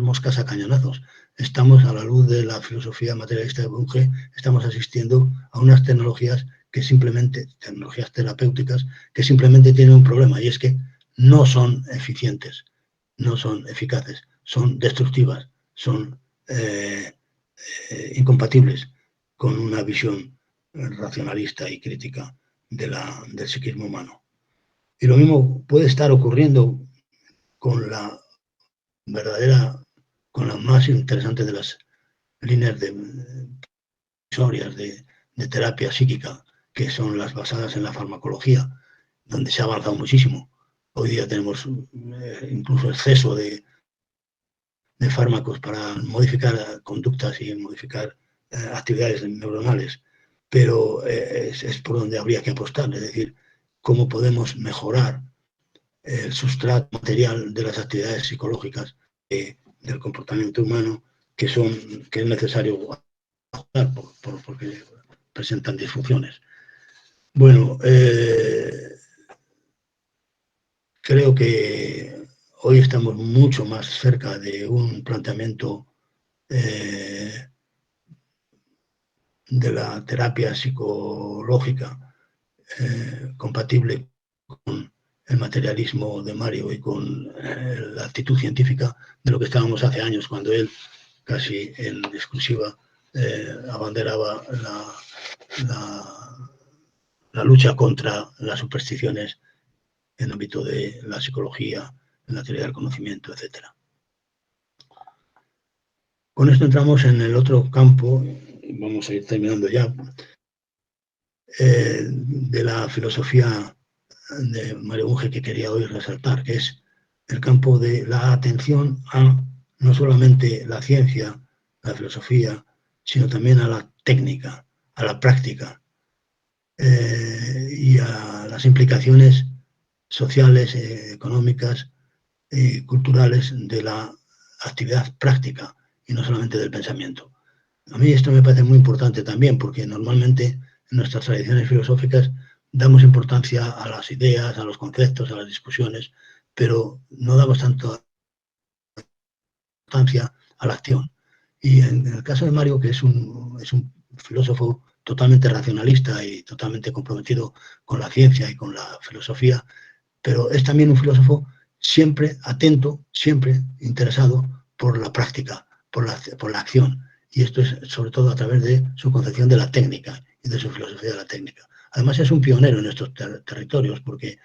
S2: moscas a cañonazos. Estamos, a la luz de la filosofía materialista de Bunge, estamos asistiendo a unas tecnologías tecnologías terapéuticas, que simplemente tienen un problema, y es que no son eficientes, no son eficaces, son destructivas, son incompatibles con una visión racionalista y crítica del psiquismo humano. Y lo mismo puede estar ocurriendo con la más interesante de las líneas de terapia psíquica, que son las basadas en la farmacología, donde se ha avanzado muchísimo. Hoy día tenemos incluso exceso de fármacos para modificar conductas y modificar actividades neuronales, pero es por donde habría que apostar, es decir, cómo podemos mejorar el sustrato material de las actividades psicológicas del comportamiento humano, que es necesario ajustar porque presentan disfunciones. Bueno, creo que hoy estamos mucho más cerca de un planteamiento de la terapia psicológica compatible con el materialismo de Mario y con la actitud científica de lo que estábamos hace años, cuando él casi en exclusiva abanderaba la lucha contra las supersticiones en el ámbito de la psicología, en la teoría del conocimiento, etc. Con esto entramos en el otro campo, vamos a ir terminando ya, de la filosofía de Mario Bunge que quería hoy resaltar, que es el campo de la atención a no solamente la ciencia, la filosofía, sino también a la técnica, a la práctica y a las implicaciones sociales, económicas y culturales de la actividad práctica y no solamente del pensamiento. A mí esto me parece muy importante también, porque normalmente en nuestras tradiciones filosóficas damos importancia a las ideas, a los conceptos, a las discusiones, pero no damos tanta importancia a la acción. Y en el caso de Mario, que es un filósofo totalmente racionalista y totalmente comprometido con la ciencia y con la filosofía, pero es también un filósofo siempre atento, siempre interesado por la práctica, por la acción. Y esto es sobre todo a través de su concepción de la técnica y de su filosofía de la técnica. Además es un pionero en estos territorios, porque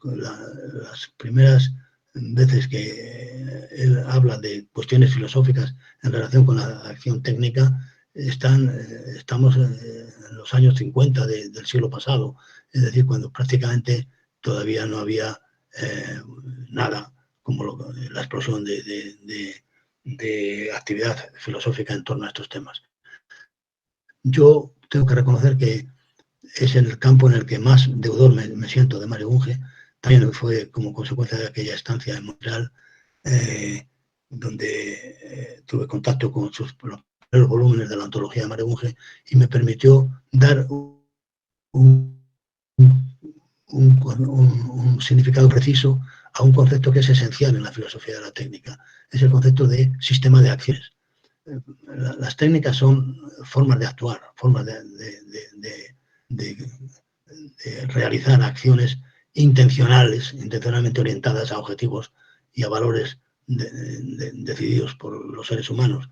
S2: las primeras veces que él habla de cuestiones filosóficas en relación con la acción técnica, estamos en los años 50 del siglo pasado, es decir, cuando prácticamente todavía no había nada como la explosión de de actividad filosófica en torno a estos temas. Yo tengo que reconocer que es el campo en el que más deudor me siento de Mario Bunge. También fue como consecuencia de aquella estancia en Montreal, donde tuve contacto con los primeros volúmenes de la antología de Mario Bunge y me permitió dar un significado preciso a un concepto que es esencial en la filosofía de la técnica. Es el concepto de sistema de acciones. Las técnicas son formas de actuar, formas de realizar acciones intencionalmente orientadas a objetivos y a valores decididos por los seres humanos.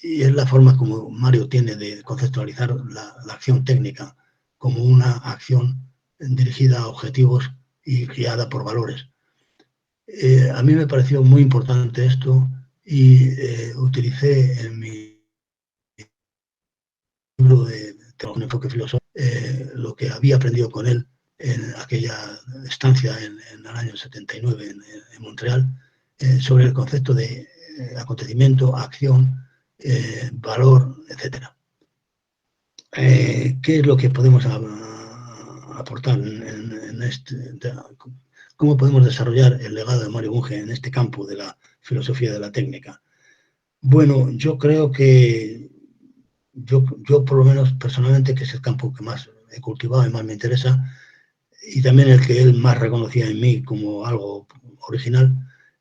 S2: Y es la forma como Mario tiene de conceptualizar la acción técnica como una acción dirigida a objetivos y guiada por valores. A mí me pareció muy importante esto y utilicé en mi libro de un enfoque filosófico lo que había aprendido con él en aquella estancia en el año 79 en Montreal, sobre el concepto de acontecimiento, acción, valor, etc. ¿Qué es lo que podemos aportar en este? ¿Cómo podemos desarrollar el legado de Mario Bunge en este campo de la filosofía de la técnica? Bueno, yo creo que yo por lo menos personalmente, que es el campo que más he cultivado y más me interesa, y también el que él más reconocía en mí como algo original,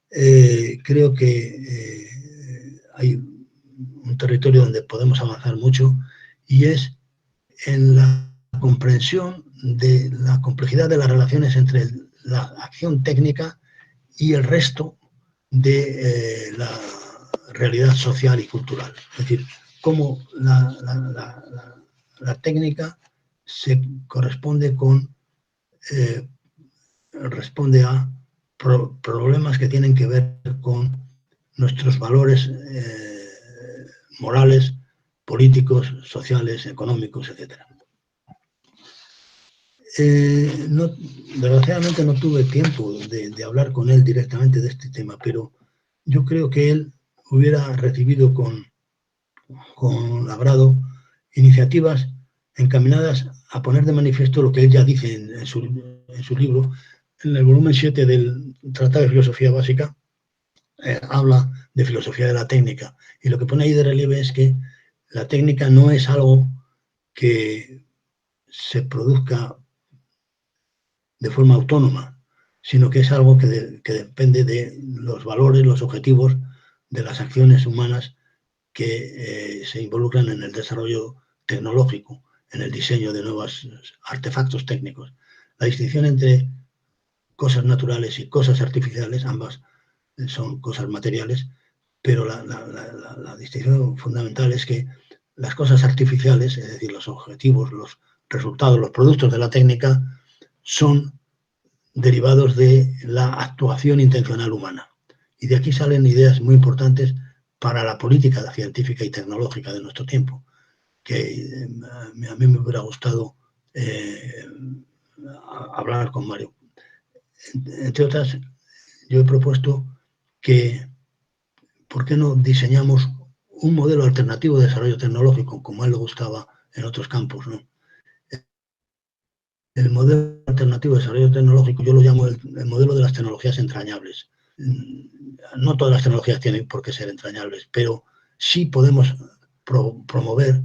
S2: creo que hay un territorio donde podemos avanzar mucho y es en la comprensión de la complejidad de las relaciones entre la acción técnica y el resto de la realidad social y cultural. Es decir, cómo la técnica se corresponde responde a problemas que tienen que ver con nuestros valores morales, políticos, sociales, económicos, etc. Desgraciadamente no tuve tiempo de hablar con él directamente de este tema, pero yo creo que él hubiera recibido con agrado iniciativas encaminadas a poner de manifiesto lo que él ya dice en su libro. En el volumen 7 del Tratado de Filosofía Básica habla de filosofía de la técnica, y lo que pone ahí de relieve es que la técnica no es algo que se produzca de forma autónoma, sino que es algo que depende de los valores, los objetivos de las acciones humanas que se involucran en el desarrollo tecnológico, en el diseño de nuevos artefactos técnicos. La distinción entre cosas naturales y cosas artificiales, ambas son cosas materiales, pero la distinción fundamental es que las cosas artificiales, es decir, los objetivos, los resultados, los productos de la técnica, son derivados de la actuación intencional humana. Y de aquí salen ideas muy importantes para la política científica y tecnológica de nuestro tiempo, que a mí me hubiera gustado hablar con Mario. Entre otras, yo he propuesto que, ¿por qué no diseñamos un modelo alternativo de desarrollo tecnológico, como a él le gustaba en otros campos, ¿no? El modelo alternativo de desarrollo tecnológico yo lo llamo el modelo de las tecnologías entrañables. No todas las tecnologías tienen por qué ser entrañables, pero sí podemos promover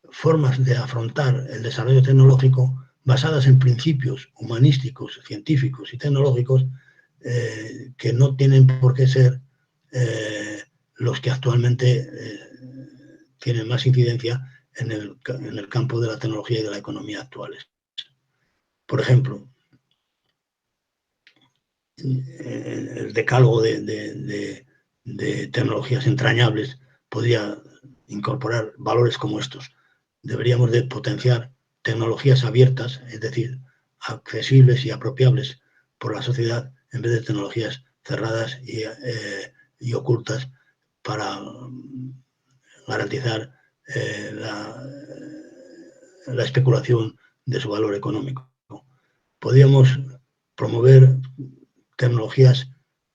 S2: formas de afrontar el desarrollo tecnológico basadas en principios humanísticos, científicos y tecnológicos que no tienen por qué ser los que actualmente tienen más incidencia en el campo de la tecnología y de la economía actuales. Por ejemplo, el decálogo de tecnologías entrañables podría incorporar valores como estos. Deberíamos de potenciar tecnologías abiertas, es decir, accesibles y apropiables por la sociedad, en vez de tecnologías cerradas y ocultas para garantizar la especulación de su valor económico. Podríamos promover tecnologías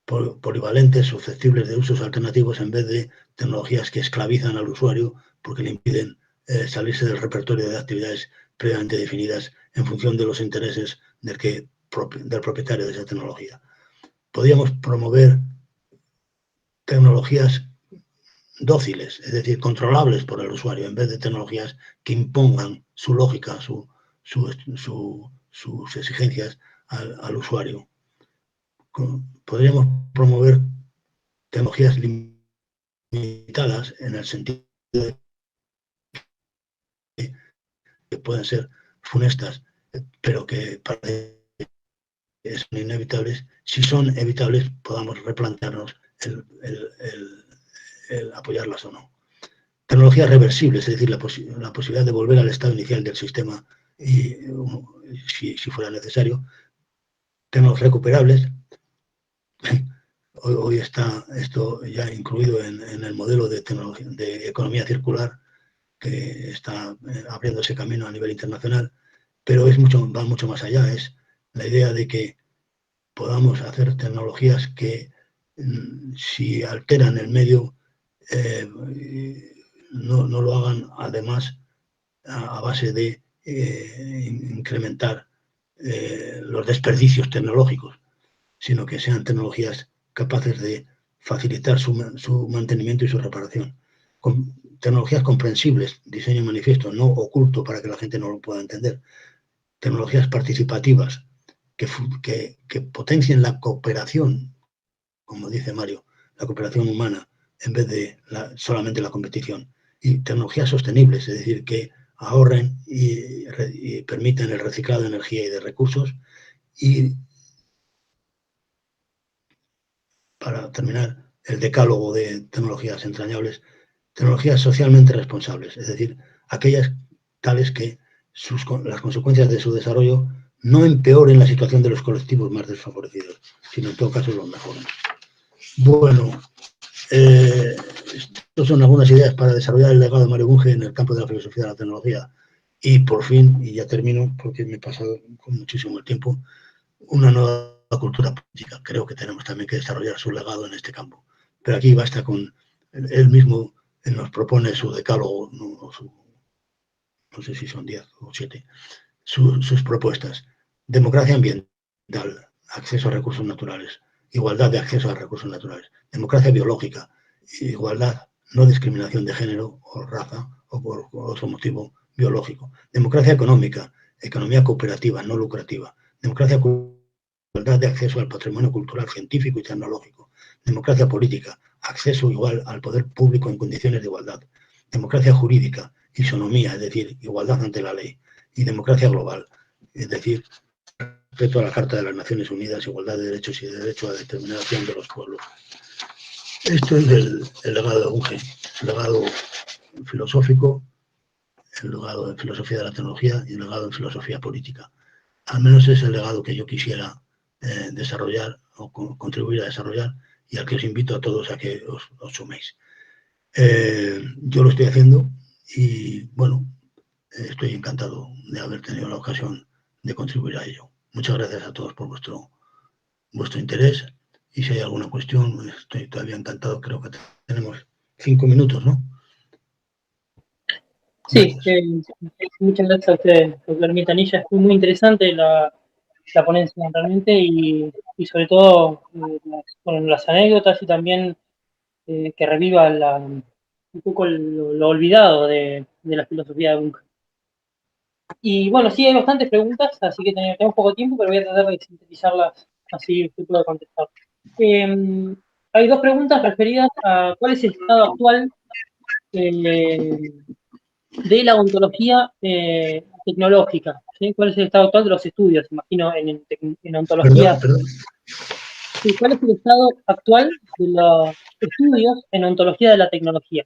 S2: polivalentes, susceptibles de usos alternativos en vez de tecnologías que esclavizan al usuario porque le impiden salirse del repertorio de actividades previamente definidas en función de los intereses del propietario de esa tecnología. Podríamos promover tecnologías dóciles, es decir, controlables por el usuario, en vez de tecnologías que impongan su lógica, sus exigencias al usuario. Podríamos promover tecnologías limitadas en el sentido de que pueden ser funestas, pero que son inevitables. Si son evitables, podamos replantearnos el apoyarlas o no. Tecnologías reversibles, es decir, la posibilidad de volver al estado inicial del sistema y, si fuera necesario. Tecnologías recuperables. Hoy está esto ya incluido en el modelo de economía circular que está abriéndose camino a nivel internacional, pero va mucho más allá. Es la idea de que podamos hacer tecnologías que, si alteran el medio, no lo hagan además a base de incrementar los desperdicios tecnológicos, sino que sean tecnologías capaces de facilitar su mantenimiento y su reparación. Tecnologías comprensibles, diseño manifiesto, no oculto para que la gente no lo pueda entender. Tecnologías participativas que potencien la cooperación, como dice Mario, la cooperación humana, en vez de solamente la competición. Y tecnologías sostenibles, es decir, que ahorren y permitan el reciclado de energía y de recursos. Y para terminar, el decálogo de tecnologías entrañables, tecnologías socialmente responsables, es decir, aquellas tales que las consecuencias de su desarrollo no empeoren la situación de los colectivos más desfavorecidos, sino en todo caso los mejoren. Bueno, estas son algunas ideas para desarrollar el legado de Mario Bunge en el campo de la filosofía de la tecnología. Y por fin, y ya termino porque me he pasado con muchísimo el tiempo, una nueva cultura política. Creo que tenemos también que desarrollar su legado en este campo. Pero aquí basta con él mismo, él nos propone su decálogo, no sé si son 10 o 7, sus propuestas. Democracia ambiental, acceso a recursos naturales, igualdad de acceso a recursos naturales, democracia biológica, igualdad, no discriminación de género o raza o por otro motivo biológico, democracia económica, economía cooperativa, no lucrativa, democracia igualdad de acceso al patrimonio cultural, científico y tecnológico, democracia política, acceso igual al poder público en condiciones de igualdad, democracia jurídica, isonomía, es decir, igualdad ante la ley, y democracia global, es decir, respeto a la Carta de las Naciones Unidas, igualdad de derechos y derecho a la determinación de los pueblos. Esto es el legado de Bunge, el legado filosófico, el legado de filosofía de la tecnología y el legado en filosofía política. Al menos es el legado que yo quisiera desarrollar o contribuir a desarrollar y al que os invito a todos a que os suméis. Yo lo estoy haciendo y, bueno, estoy encantado de haber tenido la ocasión de contribuir a ello. Muchas gracias a todos por vuestro interés y si hay alguna cuestión, estoy todavía encantado. Creo que tenemos 5 minutos, ¿no?
S1: Sí, muchas gracias a usted, doctor Quintanilla. Fue muy interesante la ponencia realmente y sobre todo con las anécdotas y también que reviva un poco lo olvidado de la filosofía de Bunge. Y bueno, sí, hay bastantes preguntas, así que tenemos poco tiempo, pero voy a tratar de sintetizarlas así usted pueda contestar. Hay dos preguntas referidas a cuál es el estado actual de la ontología tecnológica, ¿sí? ¿Cuál es el estado actual de los estudios? Imagino en ontología.
S2: Perdón.
S1: Sí, ¿cuál es el estado actual de los estudios en ontología de la tecnología?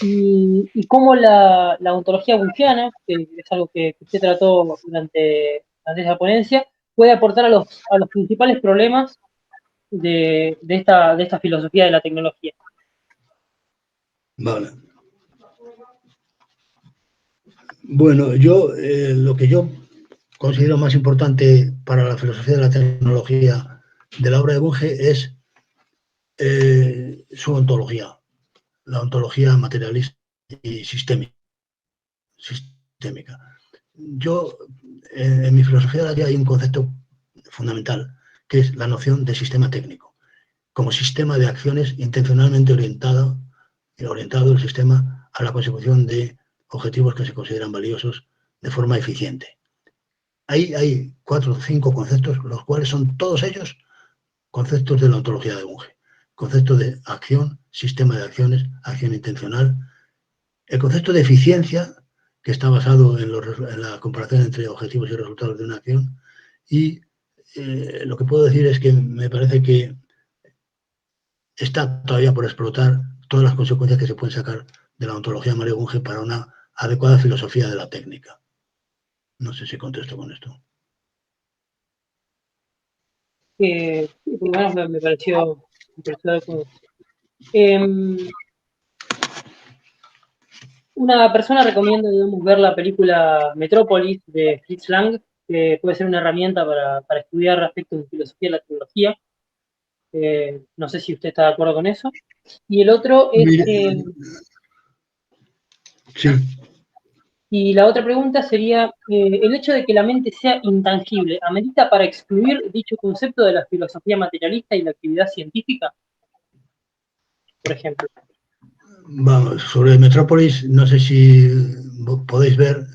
S1: Y cómo la ontología bungiana, que es algo que usted trató durante esa ponencia, puede aportar a los principales problemas de esta filosofía de la tecnología.
S2: Vale. Bueno, yo lo que yo considero más importante para la filosofía de la tecnología de la obra de Bunge es su ontología, la ontología materialista y sistémica. Yo, en mi filosofía de la vida hay un concepto fundamental, que es la noción de sistema técnico, como sistema de acciones intencionalmente orientado el sistema a la consecución de objetivos que se consideran valiosos de forma eficiente. Ahí hay 4 o 5 conceptos, los cuales son todos ellos conceptos de la ontología de Bunge. Concepto de acción, sistema de acciones, acción intencional. El concepto de eficiencia, que está basado en la comparación entre objetivos y resultados de una acción. Y lo que puedo decir es que me parece que está todavía por explotar todas las consecuencias que se pueden sacar de la ontología de Mario Bunge para una adecuada filosofía de la técnica. No sé si contesto con esto.
S1: Por lo menos me pareció adecuado. Una persona recomienda, digamos, ver la película Metrópolis de Fritz Lang, que puede ser una herramienta para estudiar aspectos de filosofía de la tecnología. No sé si usted está de acuerdo con eso. Y el otro es que...
S2: Sí.
S1: Y la otra pregunta sería, el hecho de que la mente sea intangible, ¿amerita para excluir dicho concepto de la filosofía materialista y la actividad científica? Por ejemplo.
S2: Vamos, sobre Metrópolis, no sé si podéis ver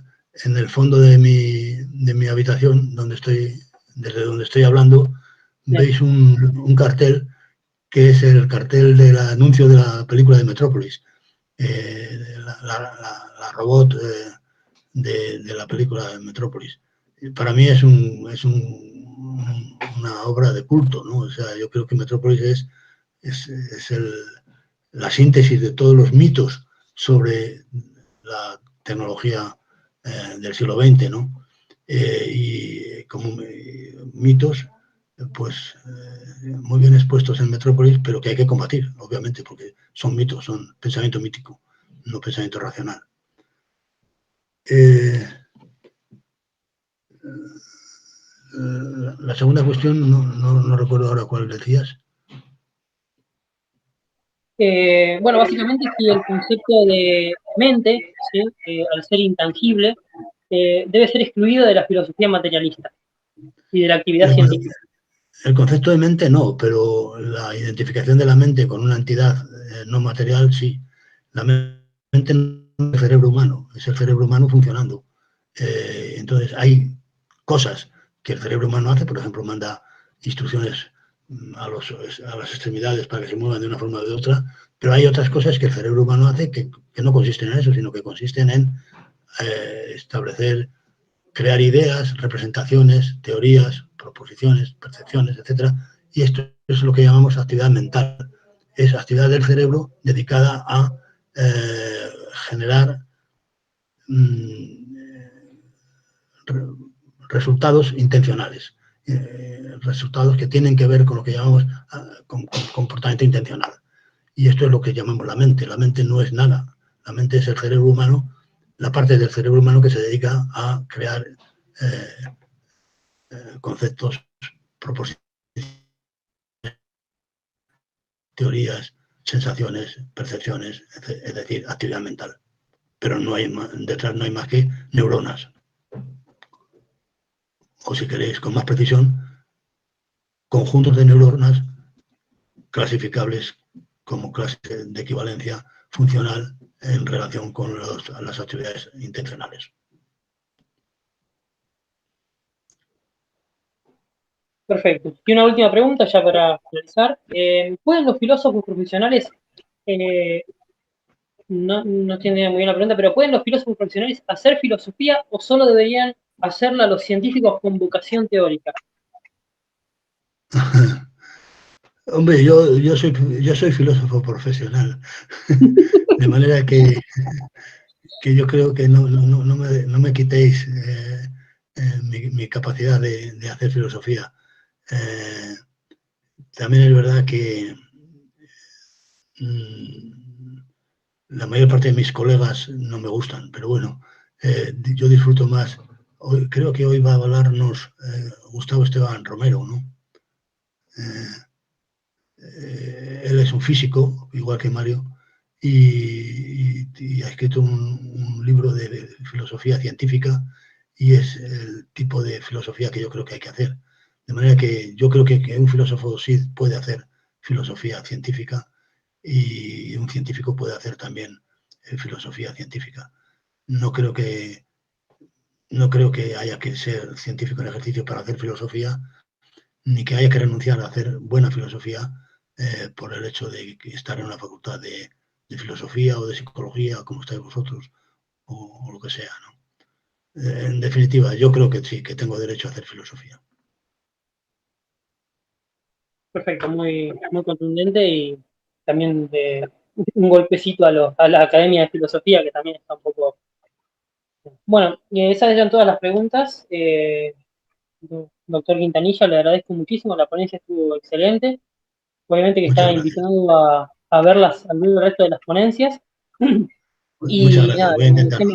S2: en el fondo de mi habitación, desde donde estoy hablando, bien, veis un cartel que es el cartel del anuncio de la película de Metrópolis. La robot de la película de Metrópolis. Para mí es una obra de culto, ¿no? O sea, yo creo que Metrópolis es la síntesis de todos los mitos sobre la tecnología del siglo XX, ¿no? Y como mitos, pues muy bien expuestos en Metrópolis, pero que hay que combatir, obviamente, porque son mitos, son pensamiento mítico, no pensamiento racional. La segunda cuestión, no recuerdo ahora cuál decías.
S1: Bueno, básicamente si el concepto de mente, ¿sí? Al ser intangible, debe ser excluido de la filosofía materialista y de la actividad científica.
S2: El concepto de mente no, pero la identificación de la mente con una entidad no material sí. La mente no es el cerebro humano, es el cerebro humano funcionando. Entonces hay cosas que el cerebro humano hace, por ejemplo, manda instrucciones a las extremidades para que se muevan de una forma o de otra, pero hay otras cosas que el cerebro humano hace que no consisten en eso, sino que consisten en crear ideas, representaciones, teorías, proposiciones, percepciones, etc. Y esto es lo que llamamos actividad mental. Es actividad del cerebro dedicada a generar resultados intencionales, resultados que tienen que ver con lo que llamamos con comportamiento intencional. Y esto es lo que llamamos la mente. La mente no es nada. La mente es el cerebro humano, la parte del cerebro humano que se dedica a crear conceptos, proposiciones, teorías, sensaciones, percepciones, es decir, actividad mental. Pero detrás no hay más que neuronas. O si queréis con más precisión, conjuntos de neuronas clasificables como clase de equivalencia funcional en relación con las actividades intencionales.
S1: Perfecto. Y una última pregunta ya para finalizar. ¿Pueden los filósofos profesionales, no tiene muy bien la pregunta, pero ¿pueden los filósofos profesionales hacer filosofía o solo deberían hacerla los científicos con vocación teórica?
S2: Hombre, yo soy filósofo profesional, de manera que yo creo que no me quitéis mi capacidad de hacer filosofía. También es verdad que la mayor parte de mis colegas no me gustan, pero bueno, yo disfruto más. Creo que hoy va a hablarnos Gustavo Esteban Romero, ¿no? Él es un físico, igual que Mario, y ha escrito un libro de filosofía científica, y es el tipo de filosofía que yo creo que hay que hacer. De manera que yo creo que un filósofo sí puede hacer filosofía científica, y un científico puede hacer también filosofía científica. No creo que, no creo que haya que ser científico en ejercicio para hacer filosofía, ni que haya que renunciar a hacer buena filosofía por el hecho de estar en una facultad de filosofía o de psicología, como estáis vosotros, o lo que sea, ¿no? En definitiva, yo creo que sí, que tengo derecho a hacer filosofía.
S1: Perfecto, muy contundente y también un golpecito a la Academia de Filosofía, que también está un poco... Bueno, esas eran todas las preguntas. Doctor Quintanilla, le agradezco muchísimo, la ponencia estuvo excelente. Obviamente que
S2: Muchas
S1: está
S2: gracias.
S1: invitado a ver el resto de las ponencias.
S2: Muchas
S1: Y
S2: gracias.
S1: nada,
S2: Voy a intentar.
S1: agradecemos